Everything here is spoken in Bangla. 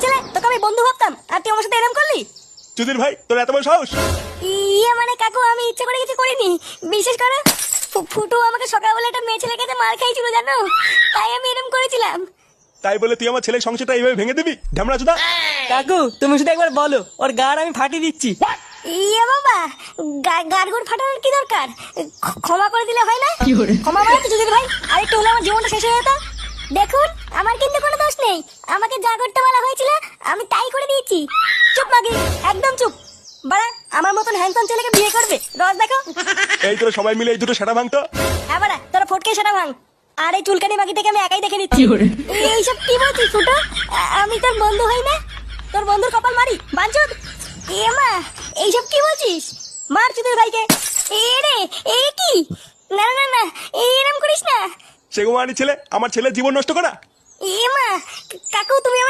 ছেলে, তোকে আমি বন্ধু ভাবতাম আর তুই আমার সাথে এরকম করলি? চুদির ভাই, তোর এত বড় সাহস! ইয়ে মানে কাকু, আমি ইচ্ছে করে কিছু করিনি। বিশেষ করে ফুটু আমাকে সকালবেলা একটা মেয়ে ছেলের কাছে মার খাইছিল জানো, তাই আমি এরকম করেছিলাম। তাই বলে তুই আমার ছেলের সংসারটা এইভাবে ভেঙে দিবি? ঢামড়া চুদা! কাকু তুমি শুধু একবার বলো, ওর গাড় আমি ফাটিয়ে দিচ্ছি। ইয়ে বাবা, গাড়গুড় ফাটানোর কি দরকার? ক্ষমা করে দিলে হয় না? ক্ষমা মানে কিছু দিদি ভাই, আরেকটু হলে আমার জীবনটা শেষ হয়ে যেত। দেখুন, আমার কিন্তু কোনো দোষ নেই। আমাকে যা করতে বলা হয়েছিল আমি তাই করে দিয়েছি। চুপ মাগি, একদম চুপ। বাড়া, আমার মতন হ্যান্ডসাম ছেলেকে বিয়ে করবে? রোজ দেখো। এই তোরা সবাই মিলে এই দুটো সেটা ভাঙতো। হ্যাঁ বাড়া, তোরা ফটকে সেটা ভাঙ। আর এই চুলকানি মাগি থেকে আমি একাই দেখে নিচ্ছি। এইসব কি বলছিস ফুটো? আমি তোর বন্ধু হই না? তোর বন্ধুর কপাল মারি বাঞ্চুদ। এ মা, এইসব কি বলছিস? মার চুদের ভাইকে। এ রে, এ কি? না না না, এরম করিস না। সেগুমানি ছেলে, আমার ছেলের জীবন নষ্ট করা! এ মা, কাকু তুমি আমার